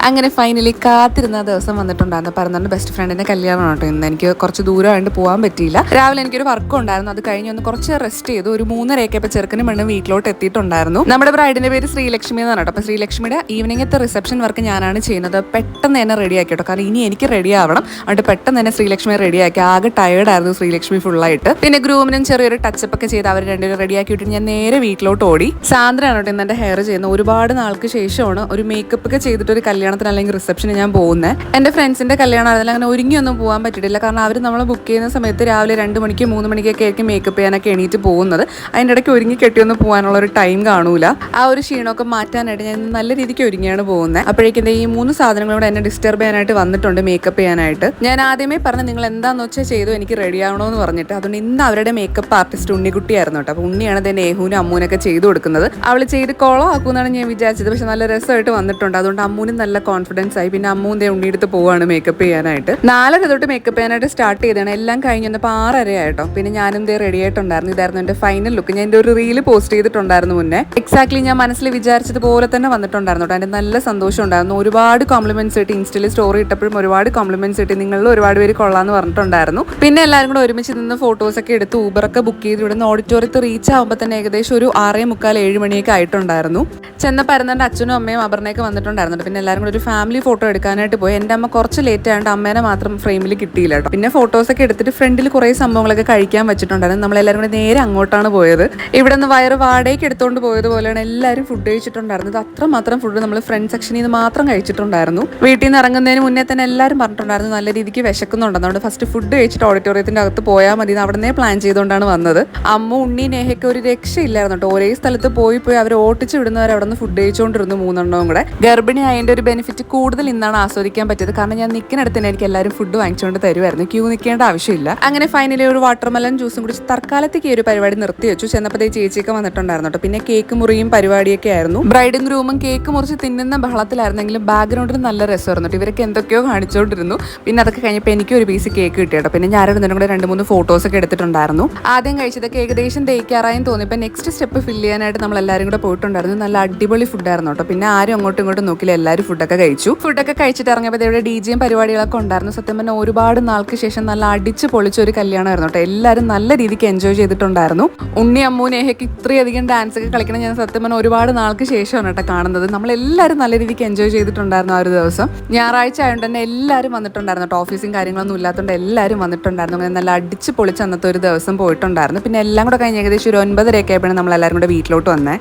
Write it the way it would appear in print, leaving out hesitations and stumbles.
അങ്ങനെ ഫൈനലി കാത്തിരുന്ന ദിവസം വന്നിട്ടുണ്ടായിരുന്നു. പറഞ്ഞ ബെസ്റ്റ് ഫ്രണ്ടിന്റെ കല്യാണമാണ് കേട്ടോ ഇന്ന്. എനിക്ക് കുറച്ച് ദൂരമായിട്ട് പോകാൻ പറ്റിയില്ല. രാവിലെ എനിക്കൊരു വർക്ക് ഉണ്ടായിരുന്നു, അത് കഴിഞ്ഞ് ഒന്ന് കുറച്ച് റെസ്റ്റ് ചെയ്തു. ഒരു 3:30 ഇപ്പോൾ ചെറുക്കനും പെണ്ണും വീട്ടിലോട്ട് എത്തിയിട്ടുണ്ടായിരുന്നു. നമ്മുടെ ബ്രൈഡിന്റെ പേര് ശ്രീലക്ഷ്മി എന്നാണ് കേട്ടോ. അപ്പോൾ ശ്രീലക്ഷ്മിയുടെ ഈവനിങ്ങത്തെ റിസപ്ഷൻ വർക്ക് ഞാനാണ് ചെയ്യുന്നത്. പെട്ടെന്ന് തന്നെ റെഡി ആക്കി കേട്ടോ, കാരണം ഇനി എനിക്ക് റെഡി ആവണം. അതുകൊണ്ട് പെട്ടെന്ന് തന്നെ ശ്രീലക്ഷ്മിയെ റെഡിയാക്കി. ആകെ ടയേർഡായിരുന്നു ശ്രീലക്ഷ്മി ഫുള്ളായിട്ട്. പിന്നെ ഗ്രൂമിനും ചെറിയൊരു ടച്ചപ്പ് ഒക്കെ ചെയ്ത് അവർ രണ്ടുപേരും റെഡിയാക്കിയിട്ട് ഞാൻ നേരെ വീട്ടിലോട്ട് ഓടി. സാന്ദ്രയാണ് കേട്ടോ ഇന്ന് എൻ്റെ ഹെയർ ചെയ്യുന്നത്. ഒരുപാട് നാൾക്ക് ശേഷമാണ് ഒരു മേക്കപ്പ് ഒക്കെ ചെയ്തിട്ട് ഒരു കല്യാണത്തിന് അല്ലെങ്കിൽ റിസപ്ഷന് ഞാൻ പോകുന്നത്. എൻ്റെ ഫ്രണ്ട്സിന്റെ കല്യാണം ആയിരുന്നില്ല, അങ്ങനെ ഒരുങ്ങിയൊന്നും പോകാൻ പറ്റിയിട്ടില്ല. കാരണം അവർ നമ്മൾ ബുക്ക് ചെയ്യുന്ന സമയത്ത് രാവിലെ 2 മണിക്ക് 3 മണിക്കൊക്കെ ആയിരിക്കും മേക്കപ്പ് ചെയ്യാനൊക്കെ എണീറ്റ് പോകുന്നത്. അതിൻ്റെ ഇടയ്ക്ക് ഒരുങ്ങി കെട്ടിയൊന്നും പോകാനുള്ള ഒരു ടൈം കാണൂല. ആ ഒരു ക്ഷീണമൊക്കെ മാറ്റാനായിട്ട് ഞാൻ നല്ല രീതിക്ക് ഒരുങ്ങിയാണ് പോകുന്നത്. അപ്പോഴേക്കും ഈ 3 സാധനങ്ങളോട് എന്നെ ഡിസ്റ്റർബ് ചെയ്യാനായിട്ട് വന്നിട്ടുണ്ട് മേക്കപ്പ് ചെയ്യാനായിട്ട്. ഞാൻ ആദ്യമേ പറഞ്ഞു നിങ്ങൾ എന്താണെന്ന് വെച്ചാൽ ചെയ്തു, എനിക്ക് റെഡി ആവണമെന്ന് പറഞ്ഞിട്ട്. അതുകൊണ്ട് ഇന്ന് അവരുടെ മേക്കപ്പ് ആർട്ടിസ്റ്റ് ഉണ്ണിക്കുട്ടിയായിരുന്നു കേട്ടോ. അപ്പോൾ ഉണ്ണിയാണ് തന്നെ ഏഹൂനും അമ്മൂനൊക്കെ ചെയ്തു കൊടുക്കുന്നത്. അവൾ ചെയ്ത് കോളോ ആക്കുമെന്നാണ് ഞാൻ വിചാരിച്ചത്. പക്ഷെ നല്ല രസമായിട്ട് വന്നിട്ടുണ്ട്. അതുകൊണ്ട് അമ്മൂനും നല്ല കോൺഫിഡൻസ് ആയി. പിന്നെ അമ്മൂന്റെ ഉണ്ണിയെടുത്ത് പോവാണ് മേക്കപ്പ് ചെയ്യാനായിട്ട്. 4:30 തൊട്ട് മേക്കപ്പ് ചെയ്യാനായിട്ട് സ്റ്റാർട്ട് ചെയ്തതാണ്. എല്ലാം കഴിഞ്ഞ് വന്നപ്പോൾ 6:30 ആയിട്ടോ. പിന്നെ ഞാനും റെഡി ആയിട്ടുണ്ടായിരുന്നു. ഇതായിരുന്നു എന്റെ ഫൈനൽ ലുക്ക്. ഞാൻ എൻ്റെ ഒരു റീല് പോസ്റ്റ് ചെയ്തിട്ടുണ്ടായിരുന്നു മുന്നേ. എക്സാക്ട്ലി ഞാൻ മനസ്സിൽ വിചാരിച്ചതുപോലെ തന്നെ വന്നിട്ടുണ്ടായിരുന്നു കേട്ടോ. അതിന്റെ നല്ല സന്തോഷം ഉണ്ടായിരുന്നു. ഒരുപാട് കോംപ്ലിമെന്റ്സ് കിട്ടി. ഇൻസ്റ്റയിൽ സ്റ്റോറി ഇട്ടപ്പോഴും ഒരുപാട് കോംപ്ലിമെന്റ്സ് കിട്ടി. നിങ്ങളിൽ ഒരുപാട് പേര് കൊള്ളാന്ന് പറഞ്ഞിട്ടുണ്ടായിരുന്നു. പിന്നെ എല്ലാവരും കൂടെ ഒരുമിച്ച് നിന്ന് ഫോട്ടോസ് ഒക്കെ എടുത്ത് ഊബറൊക്കെ ബുക്ക് ചെയ്ത് ഇവിടുന്ന് ഓഡിറ്റോറിയത്തിൽ റീച്ച് ആകുമ്പോൾ തന്നെ ഏകദേശം ഒരു 6:45 7 മണിയൊക്കെ ആയിട്ടുണ്ടായിരുന്നു. ചെന്നപ്പോൾ എൻ്റെ അച്ഛനും അമ്മയും അപർണയൊക്കെ വന്നിട്ടുണ്ടായിരുന്നു. പിന്നെ എല്ലാവരും കൂടെ ഒരു ഫാമിലി ഫോട്ടോ എടുക്കാനായിട്ട് പോയി. എൻ്റെ അമ്മ കുറച്ച് ലേറ്റ് ആയതുകൊണ്ട് അമ്മേനെ മാത്രം ഫ്രെയിമിൽ കിട്ടിയില്ല കേട്ടോ. പിന്നെ ഫോട്ടോസൊക്കെ എടുത്തിട്ട് ഫ്രണ്ടിൽ കുറേ സംഭവങ്ങളൊക്കെ കഴിക്കാൻ വെച്ചിട്ടുണ്ടായിരുന്നു. നമ്മളെല്ലാവരും കൂടെ നേരെ അങ്ങോട്ടാണ് പോയത്. ഇവിടെ നിന്ന് വയറ് വാടകയ്ക്ക് എടുത്തുകൊണ്ട് പോയതുപോലെയാണ് എല്ലാവരും ഫുഡ് കഴിച്ചിട്ടുണ്ടായിരുന്നത്. അത്രമാത്രം ഫുഡ് നമ്മൾ ഫ്രണ്ട് സെക്ഷനിൽ നിന്ന് മാത്രം കഴിച്ചിട്ടുണ്ടായിരുന്നു. വീട്ടിൽ നിന്ന് ഇറങ്ങുന്നതിന് മുന്നേ തന്നെ എല്ലാവരും പറഞ്ഞിട്ടുണ്ടായിരുന്നു നല്ല രീതിക്ക് വിശക്കുന്നുണ്ടെന്ന്. അതുകൊണ്ട് ഫസ്റ്റ് ഫുഡ് കഴിച്ചിട്ട് ഓഡിറ്റോറിയത്തിൻ്റെ അകത്ത് പോയാൽ മതി എന്ന് അവിടെ നിന്നേ പ്ലാൻ ചെയ്തുകൊണ്ടാണ് വന്നത്. അമ്മ ഉണ്ണി നേഹയ്ക്ക് ഒരു രക്ഷയില്ലായിരുന്നു കേട്ടോ. ഒരേ സ്ഥലത്ത് പോയി അവർ ഓട്ടിച്ച് വിടുന്നവർ അവിടെ നിന്ന് ഫുഡ് കഴിച്ചുകൊണ്ടിരുന്നു 3 കൂടെ. ഗർഭിണി ആയതിൻ്റെ ഒരു ബെനിഫിറ്റ് കൂടുതൽ ഇന്നാണ് ആസ്വദിക്കാൻ പറ്റിയത്. കാരണം ഞാൻ നിൽക്കുന്നിടത്ത് തന്നെ എനിക്ക് എല്ലാവരും ഫുഡ് വാങ്ങിച്ചുകൊണ്ട് തരുമായിരുന്നു. ക്യൂ നിൽക്കേണ്ട ആവശ്യമില്ല. അങ്ങനെ ഫൈനലി ഒരു വാട്ടർമെലൻ ജ്യൂസും കുടിച്ച് തൽക്കാലത്തേക്ക് ഈ ഒരു പരിപാടി നിർത്തി വെച്ചു. ചെന്നപ്പോൾ ചേച്ചിയൊക്കെ വന്നിട്ടുണ്ടായിരുന്നു കേട്ടോ. പിന്നെ കേക്ക് മുറിയും പരിപാടിയൊക്കെ ആയിരുന്നു. ബ്രൈഡും ഗ്രൂമും കേക്ക് മുറിച്ച് തിന്നുന്ന ബഹളത്തിലായിരുന്നെങ്കിലും ബാക്ക്ഗ്രൗണ്ടിൽ നല്ല രസമായിരുന്നു കേട്ടോ. ഇവരൊക്കെ എന്തൊക്കെയോ കാണിച്ചുകൊണ്ടിരുന്നു. പിന്നെ അതൊക്കെ കഴിഞ്ഞപ്പോൾ എനിക്ക് ഒരു പീസ് കേക്ക് കിട്ടി കേട്ടോ. പിന്നെ ഞാൻ രണ്ടും കൂടെ 2-3 ഫോട്ടോസ് ഒക്കെ എടുത്തിട്ടുണ്ടായിരുന്നു. ആദ്യം കഴിച്ചതൊക്കെ ഏകദേശം ദഹിക്കാറായും തോന്നിയപ്പോൾ നെക്സ്റ്റ് സ്റ്റെപ്പ് ഫില്ല് ചെയ്യാനായിട്ട് നമ്മൾ എല്ലാവരും കൂടെ പോയിട്ടുണ്ടായിരുന്നു. നല്ല അടിപൊളി ഫുഡായിരുന്നു കേട്ടോ. പിന്നെ ആരും അങ്ങോട്ടും ഇങ്ങോട്ടും നോക്കില്ല, എല്ലാവരും ഫുഡൊക്കെ കഴിച്ചു. ഫുഡൊക്കെ കഴിച്ചിട്ട് ഇറങ്ങിയപ്പോൾ ഇവിടെ DJയും പരിപാടികളൊക്കെ ഉണ്ടായിരുന്നു. സത്യം പറഞ്ഞാൽ ഒരുപാട് നാൾക്ക് ശേഷം നല്ല അടിച്ച് പൊളിച്ച ഒരു കല്യാണമായിരുന്നു കേട്ടോ. എല്ലാവരും നല്ല രീതിക്ക് എൻജോയ് ചെയ്തിട്ടുണ്ടായിരുന്നു. ഉണ്ണി അമ്മൂ നേഹയ്ക്ക് ഇത്രയധികം ഡാൻസ് ഒക്കെ കളിക്കണം ഞാൻ സത്യം പറഞ്ഞാൽ ഒരുപാട് നാൾക്ക് ശേഷമാണ് കേട്ടോ കാണുന്നത്. നമ്മളെല്ലാവരും നല്ല രീതിക്ക് എൻജോയ് ചെയ്തിട്ടുണ്ടായിരുന്നു ആ ഒരു ദിവസം. ഞായറാഴ്ച ആയതുകൊണ്ട് തന്നെ എല്ലാവരും വന്നിട്ടുണ്ടായിരുന്നു കേട്ടോ. ഓഫീസും കാര്യങ്ങളൊന്നും ഇല്ലാത്തതുകൊണ്ട് എല്ലാവരും വന്നിട്ടുണ്ടായിരുന്നു. അങ്ങനെ നല്ല അടിച്ച് പൊളിച്ച് അന്നത്തെ ഒരു ദിവസം പോയിട്ടുണ്ടായിരുന്നു. പിന്നെ എല്ലാം കൂടെ കഴിഞ്ഞ് ഏകദേശം ഒരു 9:30 ആയപ്പോഴാണ് നമ്മളെല്ലാവരും കൂടെ വീട്ടിലോട്ട് വന്നേ.